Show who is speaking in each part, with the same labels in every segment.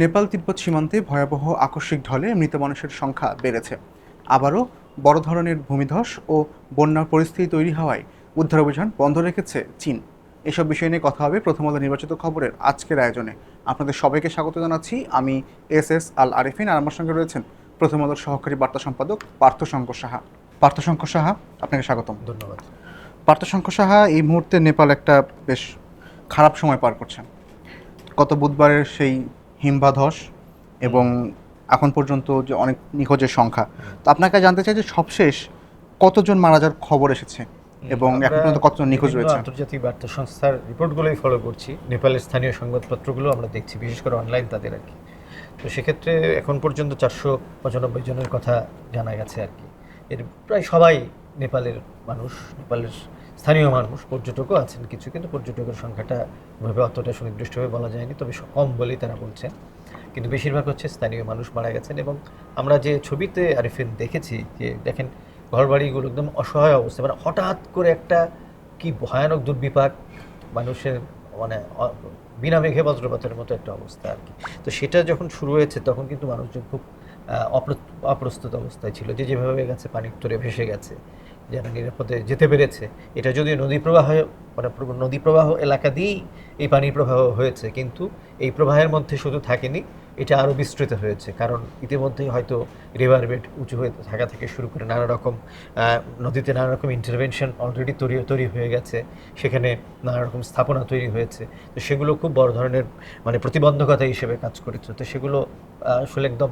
Speaker 1: নেপাল তিব্বত সীমান্তে ভয়াবহ আকস্মিক ঢলে মৃত মানুষের সংখ্যা বেড়েছে। আবারও বড় ধরনের ভূমিধস ও বন্যার পরিস্থিতি তৈরি হওয়ায় উদ্ধার অভিযান বন্ধ রেখেছে চীন। এসব বিষয় নিয়ে কথা হবে প্রথম আলো নির্বাচিত খবরের আজকের আয়োজনে। আপনাদের সবাইকে স্বাগত জানাচ্ছি। আমি এস আল আরিফিন, আর আমার সঙ্গে রয়েছেন প্রথম আলোর সহকারী বার্তা সম্পাদক পার্থশঙ্কর সাহা। পার্থশঙ্কর সাহা, আপনাকে স্বাগতম।
Speaker 2: ধন্যবাদ।
Speaker 1: পার্থশঙ্কর সাহা, এই মুহূর্তে নেপাল একটা বেশ খারাপ সময় পার করছেন। গত বুধবারের সেই হিমবাধস এবং এখন পর্যন্ত যে অনেক নিখোঁজের সংখ্যা, তো আপনাকে জানতে চাই যে সবশেষ কতজন মারা যাওয়ার খবর এসেছে এবং এখন পর্যন্ত কতজন নিখোঁজ রয়েছে?
Speaker 2: আন্তর্জাতিক বার্তা সংস্থার রিপোর্টগুলোই ফলো করছি, নেপালের স্থানীয় সংবাদপত্রগুলো আমরা দেখছি, বিশেষ করে অনলাইন তাদের আর কি। তো সেক্ষেত্রে এখন পর্যন্ত 495 জনের কথা জানা গেছে আর কি। এর প্রায় সবাই নেপালের মানুষ, নেপালের স্থানীয় মানুষ, পর্যটকও আছেন কিছু, কিন্তু পর্যটকের সংখ্যাটা ওইভাবে অতটা সুনির্দিষ্টভাবে বলা যায়নি, তবে কম বলেই তারা বলছেন। কিন্তু বেশিরভাগ হচ্ছে স্থানীয় মানুষ মারা গেছেন। এবং আমরা যে ছবিতে আরিফিন দেখেছি, যে দেখেন ঘরবাড়িগুলো একদম অসহায় অবস্থা, মানে হঠাৎ করে একটা কি ভয়ানক দুর্বিপাক, মানুষের মানে বিনা মেঘে বজ্রপাতের মতো একটা অবস্থা আর কি। তো সেটা যখন শুরু হয়েছে তখন কিন্তু মানুষজন খুব অপ্রস্তুত অবস্থায় ছিল, যে যেভাবে গেছে পানির তোরে ভেসে গেছে, যারা নিরাপদে যেতে পেরেছে। এটা যদিও নদী প্রবাহ, মানে নদী প্রবাহ এলাকা দিয়েই এই পানির প্রবাহ হয়েছে, কিন্তু এই প্রবাহের মধ্যে শুধু থাকেনি, এটা আরও বিস্তৃত হয়েছে। কারণ ইতিমধ্যেই হয়তো রিভার বেড উঁচু হয়ে থাকা থেকে শুরু করে নানা রকম নদীতে নানা রকম ইন্টারভেনশন অলরেডি তৈরি হয়ে গেছে, সেখানে নানা রকম স্থাপনা তৈরি হয়েছে। তো সেগুলো খুব বড় ধরনের মানে প্রতিবন্ধকতা হিসেবে কাজ করেছে। তো সেগুলো আসলে একদম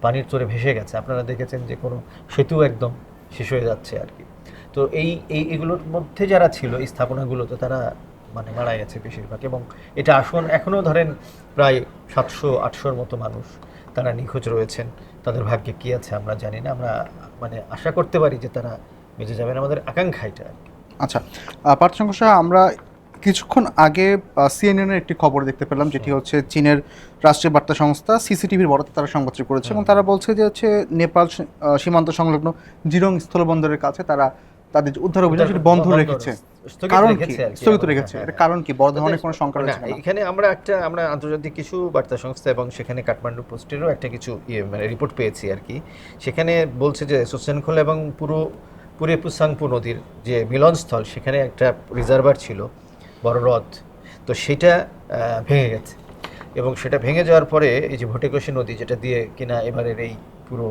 Speaker 2: পানির তোরে ভেসে গেছে। আপনারা দেখেছেন যে কোনো সেতু একদম শেষ হয়ে যাচ্ছে আর কি। তো এগুলোর মধ্যে যারা ছিল এই স্থাপনাগুলোতে, তারা মানে মারা গেছে বেশিরভাগ। এবং এটা এখনও ধরেন প্রায় 700-800-র মতো মানুষ তারা নিখোঁজ রয়েছেন। তাদের ভাগ্যে কী আছে আমরা জানি না। আমরা মানে আশা করতে পারি যে তারা বেঁচে যাবেন, আমাদের আকাঙ্ক্ষা এটা আর কি।
Speaker 1: আচ্ছা, পার্থশঙ্কর সাহা, আমরা কিছুক্ষণ আগে সিএনএনের একটি খবর দেখতে পেলাম, যেটি হচ্ছে চীনের রাষ্ট্রীয় বার্তা সংস্থা সিসিটিভির বরাতে তারা সংবাদটি করেছে এবং তারা বলছে যে হচ্ছে নেপাল সীমান্ত সংলগ্ন জিরং স্থলবন্দরের কাছে তারা তাদের উদ্ধার অভিযান সেটি বন্ধ রেখেছে। কারণ কি স্থগিত রেখেছে? এর কারণ কি? বড় ধরনের কোনো সংখ্যা রয়েছে না?
Speaker 2: এখানে আমরা আন্তর্জাতিক কিছু বার্তা সংস্থা এবং সেখানে কাঠমান্ডু পোস্টেরও একটা কিছু মানে রিপোর্ট পেয়েছি আর কি। সেখানে বলছে যে সোসেনখোল এবং পুরেপুসাংপু নদীর যে মিলনস্থল, সেখানে একটা রিজার্ভার ছিল, বড় হ্রদ। তো সেটা ভেঙে গেছে, এবং সেটা ভেঙে যাওয়ার পরে এই যে ভোটেকোশি নদী, যেটা দিয়ে কিনা এবারের এই পুরো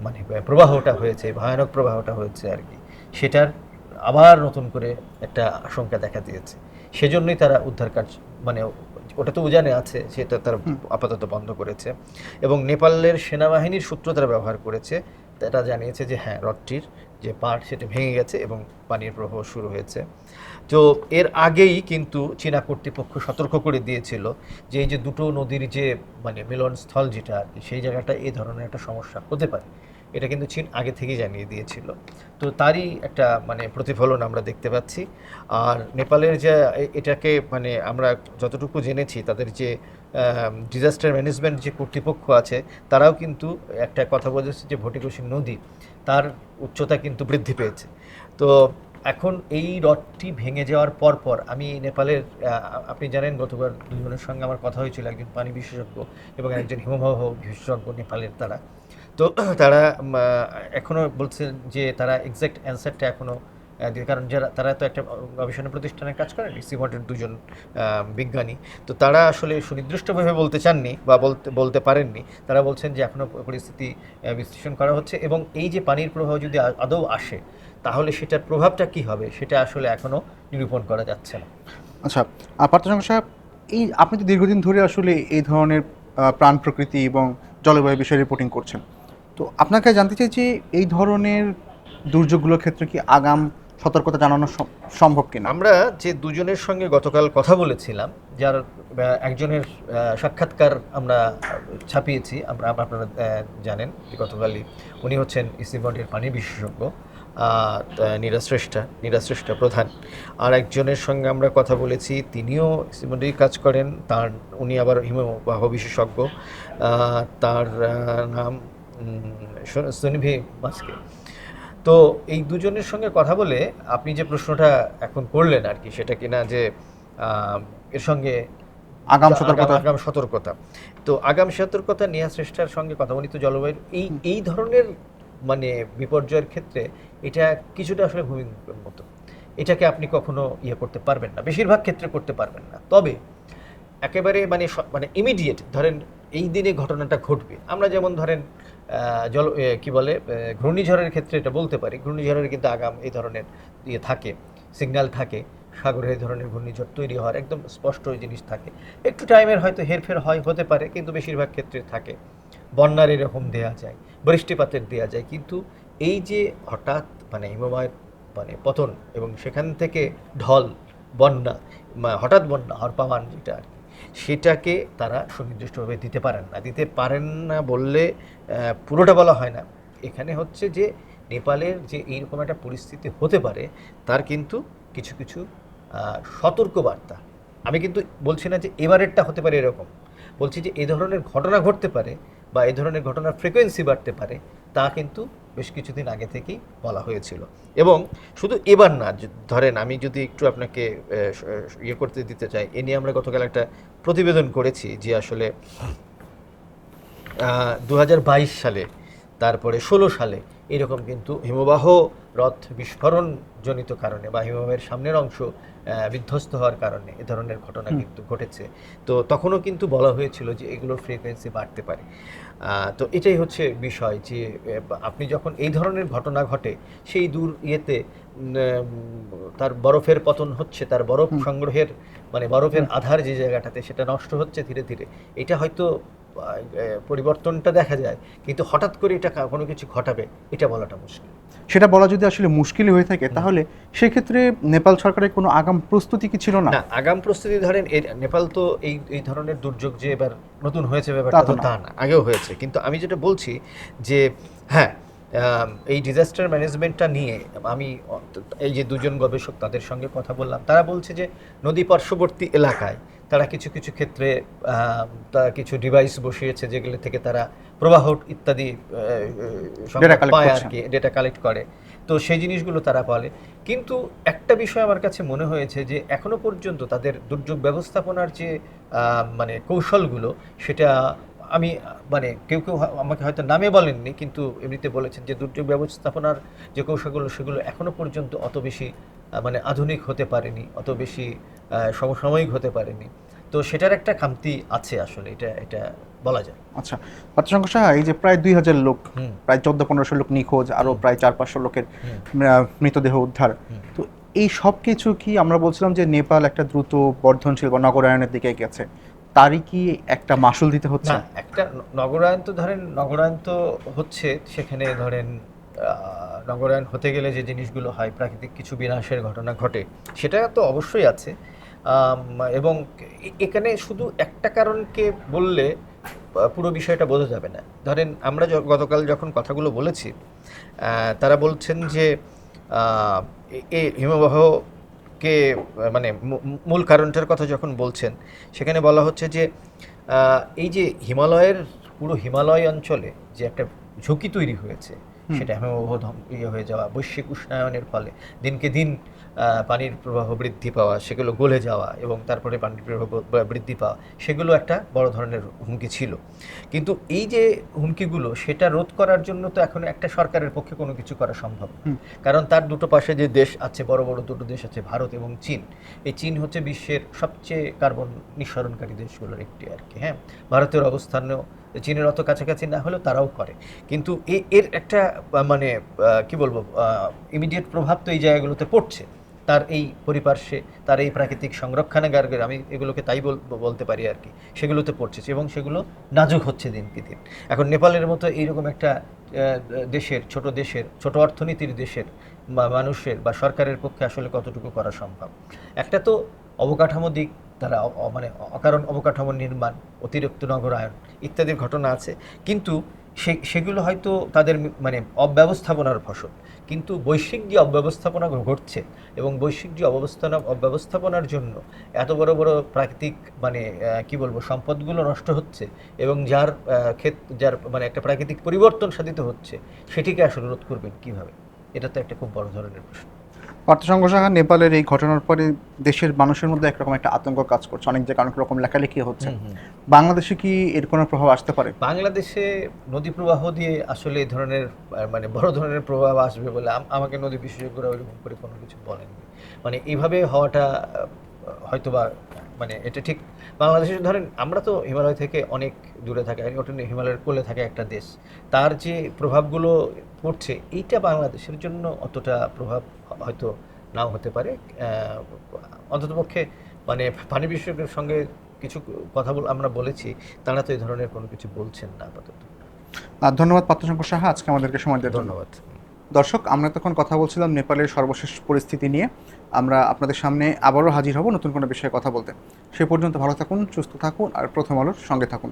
Speaker 2: মানে প্রবাহটা হয়েছে, ভয়ানক প্রবাহটা হয়েছে আর কি, সেটার আবার নতুন করে একটা আশঙ্কা দেখা দিয়েছে। সেজন্যই তারা উদ্ধার কাজ, মানে ওটা তো উজানে আছে, সেটা তারা আপাতত বন্ধ করেছে। এবং নেপালের সেনাবাহিনীর সূত্র তারা ব্যবহার করেছে, তারা জানিয়েছে যে হ্যাঁ, হ্রদটির যে পাড় সেটা ভেঙে গেছে এবং পানির প্রবাহ শুরু হয়েছে। তো এর আগেই কিন্তু চীনা কর্তৃপক্ষ সতর্ক করে দিয়েছিল যে এই যে দুটো নদীর যে মানে মিলনস্থল যেটা আর কি, সেই জায়গাটা এই ধরনের একটা সমস্যা হতে পারে, এটা কিন্তু চীন আগে থেকেই জানিয়ে দিয়েছিল। তো তারই একটা মানে প্রতিফলন আমরা দেখতে পাচ্ছি। আর নেপালের যে এটাকে মানে আমরা যতটুকু জেনেছি, তাদের যে ডিজাস্টার ম্যানেজমেন্ট যে কর্তৃপক্ষ আছে, তারাও কিন্তু একটা কথা বলেছে যে ভটিকোশি নদী, তার উচ্চতা কিন্তু বৃদ্ধি পেয়েছে। তো এখন এই হ্রদটি ভেঙে যাওয়ার পর আমি নেপালের, আপনি জানেন গতবার দুজনের সঙ্গে আমার কথা হয়েছিল, একজন পানি বিশেষজ্ঞ এবং একজন হিমবাহ বিশেষজ্ঞ নেপালের তারা। তো তারা এখনও বলছেন যে তারা এক্স্যাক্ট অ্যান্সারটা এখনও, কারণ তারা তো একটা গবেষণা প্রতিষ্ঠানে কাজ করেন, সিমটের দুজন বিজ্ঞানী। তো তারা আসলে সুনির্দিষ্টভাবে বলতে চাননি বা বলতে পারেননি। তারা বলছেন যে এখনও পরিস্থিতি বিশ্লেষণ করা হচ্ছে, এবং এই যে পানির প্রবাহ যদি আদৌ আসে, তাহলে সেটার প্রভাবটা কী হবে সেটা আসলে এখনও নিরূপণ করা যাচ্ছে না।
Speaker 1: আচ্ছা, পার্থশঙ্কর সাহেব, এই আপনি তো দীর্ঘদিন ধরে আসলে এই ধরনের প্রাণ প্রকৃতি এবং জলবায়ু বিষয়ে রিপোর্টিং করছেন, তো আপনাকে জানতে চাই যে এই ধরনের দুর্যোগগুলোর ক্ষেত্রে কি আগাম সতর্কতা জানানো সম্ভব কিনা?
Speaker 2: আমরা যে দুজনের সঙ্গে গতকাল কথা বলেছিলাম, যার একজনের সাক্ষাৎকার আমরা ছাপিয়েছি, আপনারা জানেন যে গতকালই উনি হচ্ছেন ইসিমন্ডের পানি বিশেষজ্ঞ, নীরা শ্রেষ্ঠা প্রধান। আর একজনের সঙ্গে আমরা কথা বলেছি, তিনিও ইসিমন্ডেই কাজ করেন, উনি আবার হিমবাহ বিশেষজ্ঞ, তার নাম সুনিভি মাস্কে। তো এই দুজনের সঙ্গে কথা বলে আপনি যে প্রশ্নটা এখন করলেন আর কি, সেটা কিনা যে এর সঙ্গে
Speaker 1: আগাম সতর্কতা।
Speaker 2: আগাম সতর্কতা। তো আগাম সতর্কতা নেওয়া চেষ্টার সঙ্গে কথা বলি তো জলবায়ুর এই ধরনের মানে বিপর্যয়ের ক্ষেত্রে এটা কিছুটা আসলে ভূমিকম্পের মতো। এটাকে আপনি কখনো করতে পারবেন না, বেশিরভাগ ক্ষেত্রে করতে পারবেন না। তবে একেবারে মানে ইমিডিয়েট ধরেন এই দিনে ঘটনাটা ঘটবে, আমরা যেমন ধরেন কি বলে ঘূর্ণিঝড়ের ক্ষেত্রে এটা বলতে পারি। ঘূর্ণিঝড়ের কিন্তু আগাম এই ধরনের থাকে, সিগন্যাল থাকে, সাগরে এই ধরনের ঘূর্ণিঝড় তৈরি হওয়ার একদম স্পষ্ট জিনিস থাকে। একটু টাইমের হয়তো হেরফের হতে পারে, কিন্তু বেশিরভাগ ক্ষেত্রে থাকে। বন্যার এরকম দেয়া যায়, বৃষ্টিপাতের দেয়া যায়, কিন্তু এই যে হঠাৎ মানে হিমবাহের মানে পতন এবং সেখান থেকে ঢল, বন্যা, হঠাৎ বন্যা হওয়ার পামান যেটা আর কি, সেটাকে তারা সুনির্দিষ্টভাবে দিতে পারেন না বললে পুরোটা বলা হয় না। এখানে হচ্ছে যে নেপালের যে এইরকম একটা পরিস্থিতি হতে পারে তার কিন্তু কিছু কিছু সতর্কবার্তা, আমি কিন্তু বলছি না যে এবারেরটা হতে পারে এরকম, বলছি যে এই ধরনের ঘটনা ঘটতে পারে বা এই ধরনের ঘটনার ফ্রিকোয়েন্সি বাড়তে পারে, তা কিন্তু বেশ কিছুদিন আগে থেকেই বলা হয়েছিল। এবং শুধু এবার না, ধরেন আমি যদি একটু আপনাকে করতে দিতে চাই, এ নিয়ে আমরা গতকাল একটা প্রতিবেদন করেছি যে আসলে 2022 সালে, তারপরে 16 সালে এরকম কিন্তু হিমবাহ হ্রদ বিস্ফোরণ জনিত কারণে বা হিমবাহের সামনের অংশ বিধ্বস্ত হওয়ার কারণে এ ধরনের ঘটনা কিন্তু ঘটেছে। তো তখনও কিন্তু বলা হয়েছিল যে এগুলোর ফ্রিকোয়েন্সি বাড়তে পারে। তো এটাই হচ্ছে বিষয় যে আপনি যখন এই ধরনের ঘটনা ঘটে সেই দূর তার বরফের পতন হচ্ছে, তার বরফ সংগ্রহের মানে বরফের আধার যে জায়গাটাতে সেটা নষ্ট হচ্ছে ধীরে ধীরে, এটা হয়তো পরিবর্তনটা দেখা যায়, কিন্তু হঠাৎ করে এটা কোনো কিছু ঘটাবে এটা বলাটা মুশকিল।
Speaker 1: সেটা বলা যদি আসলে মুশকিলই হয়ে থাকে, তাহলে সেক্ষেত্রে নেপাল সরকারের কোনো আগাম প্রস্তুতি কি ছিল না?
Speaker 2: না, আগাম প্রস্তুতি ধরেন নেপাল তো এই ধরনের দুর্যোগ যে এবার নতুন হয়েছে ব্যাপারটা তো তা না, আগেও হয়েছে। কিন্তু আমি যেটা বলছি যে হ্যাঁ, এই ডিজাস্টার ম্যানেজমেন্টটা নিয়ে আমি এই যে দুজন গবেষক তাদের সঙ্গে কথা বললাম, তারা বলছে যে নদী পার্শ্ববর্তী এলাকায় তারা কিছু কিছু ক্ষেত্রে তারা কিছু ডিভাইস বসিয়েছে যেগুলো থেকে তারা প্রবাহ ইত্যাদি পায় আর কি, ডেটা কালেক্ট করে। তো সেই জিনিসগুলো তারা বলে। কিন্তু একটা বিষয় আমার কাছে মনে হয়েছে যে এখনো পর্যন্ত তাদের দুর্যোগ ব্যবস্থাপনার যে মানে কৌশলগুলো, সেটা আমি মানে কেউ কেউ আমাকে হয়তো নামে বলেননি, কিন্তু এমনিতে বলেছেন যে দুর্যোগ ব্যবস্থাপনার যে কৌশলগুলো সেগুলো এখনো পর্যন্ত অত বেশি মানে আধুনিক হতে পারেনি, অত বেশি সমসাময়িক হতে পারেনি। তো সেটার একটা খামতি আছে আসলে, এটা বলা যায়।
Speaker 1: আচ্ছা, পার্থশঙ্কর সাহা, এই যে প্রায় 2000 লোক, প্রায় 1400 লোক নিখোঁজ, আরও প্রায় 400-500 লোকের মৃতদেহ উদ্ধার, তো এই সব কিছু কি আমরা বলছিলাম যে নেপাল একটা দ্রুত বর্ধনশীল বা নগরায়নের দিকে গেছে, তারই কি একটা মাসুল দিতে হচ্ছে?
Speaker 2: না, একটা নগরায়ন তো ধরেন নগরায়ন তো হচ্ছে, সেখানে ধরেন নগরায়ন হতে গেলে যে জিনিসগুলো হয়, প্রাকৃতিক কিছু বিনাশের ঘটনা ঘটে, সেটা তো অবশ্যই আছে। এবং এখানে শুধু একটা কারণকে বললে পুরো বিষয়টা বোঝা যাবে না। ধরেন আমরা গতকাল যখন কথাগুলো বলেছি, তারা বলছেন যে এই হিমবাহকে মানে মূল কারণটার কথা যখন বলছেন, সেখানে বলা হচ্ছে যে এই যে হিমালয়ের পুরো হিমালয় অঞ্চলে যে একটা ঝুঁকি তৈরি হয়েছে, সেটা হিমবাহ হয়ে যাওয়া, বৈশ্বিক উষ্ণায়নের ফলে দিনকে দিন পানির প্রবাহ বৃদ্ধি পাওয়া, সেগুলো গলে যাওয়া এবং তারপরে পানির প্রবাহ বৃদ্ধি পাওয়া, সেগুলো একটা বড় ধরনের হুমকি ছিল। কিন্তু এই যে হুমকিগুলো, সেটা রোধ করার জন্য তো এখন একটা সরকারের পক্ষে কোনো কিছু করা সম্ভব না, কারণ তার দুটো পাশে যে দেশ আছে, বড় বড় দুটো দেশ আছে, ভারত এবং চীন। এই চীন হচ্ছে বিশ্বের সবচেয়ে কার্বন নিঃসরণকারী দেশগুলোর একটি আর কি। হ্যাঁ, ভারতের অবস্থানও চীনের অত কাছাকাছি না হলেও তারাও করে, কিন্তু এর একটা মানে কি বলবো ইমিডিয়েট প্রভাব তো এই জায়গাগুলোতে পড়ছে, তার এই পরিপার্শ্বে, তার এই প্রাকৃতিক সংরক্ষণাগার, আমি এগুলোকে তাই বলতে পারি আর কি, সেগুলোতে পড়ছে এবং সেগুলো নাজুক হচ্ছে দিনকে দিন। এখন নেপালের মতো এইরকম একটা দেশের, ছোট অর্থনীতির দেশের মানুষের বা সরকারের পক্ষে আসলে কতটুকু করা সম্ভব? একটা তো অবকাঠামো দিক, তারা মানে অকারণ অবকাঠামো নির্মাণ, অতিরিক্ত নগরায়ন ইত্যাদির ঘটনা আছে, কিন্তু সেগুলো হয়তো তাদের মানে অব্যবস্থাপনার ফসল। কিন্তু বৈশ্বিক যে অব্যবস্থাপনা ঘটছে এবং বৈশ্বিক যে অব্যবস্থাপনার জন্য এত বড় বড় প্রাকৃতিক মানে কি বলবো সম্পদগুলো নষ্ট হচ্ছে এবং যার মানে একটা প্রাকৃতিক পরিবর্তন সাধিত হচ্ছে, সেটিকে আসলে রোধ করবেন কিভাবে? এটা তো একটা খুব বড় ধরনের প্রশ্ন।
Speaker 1: পার্থসংঘ সাহা, নেপালের এই ঘটনার পরে দেশের মানুষের মধ্যে একরকম একটা আতঙ্ক কাজ করছে, অনেক জায়গায় অনেক রকম লেখালেখি হচ্ছে। বাংলাদেশে কি এর কোনো প্রভাব আসতে পারে?
Speaker 2: বাংলাদেশে নদী প্রবাহ দিয়ে আসলে এই ধরনের মানে বড় ধরনের প্রভাব আসবে বলে আমাকে নদী বিশেষজ্ঞরা ওইরকম করে কোনো কিছু বলেননি। মানে এইভাবে হওয়াটা হয়তোবা মানে এটা ঠিক। বাংলাদেশের ধরেন আমরা তো হিমালয় থেকে অনেক দূরে থাকা, ওটা হিমালয়ের কোলে থাকা একটা দেশ, তার যে প্রভাবগুলো পড়ছে এইটা বাংলাদেশের জন্য অতটা প্রভাব হয়তো নাও হতে পারে। অন্ততপক্ষে মানে পানি বিশেষজ্ঞের সঙ্গে কিছু কথা আমরা বলেছি, তারা তো এই ধরনের কোনো কিছু বলছেন না আপাতত।
Speaker 1: ধন্যবাদ পার্থসংঘ সাহা আজকে আমাদেরকে সময় দেওয়ার জন্য।
Speaker 2: ধন্যবাদ।
Speaker 1: দর্শক, আমরা তখন কথা বলছিলাম নেপালের সর্বশেষ পরিস্থিতি নিয়ে। আমরা আপনাদের সামনে আবারও হাজির হব নতুন কোনো বিষয়ে কথা বলতে। সে পর্যন্ত ভালো থাকুন, সুস্থ থাকুন আর প্রথম আলোর সঙ্গে থাকুন।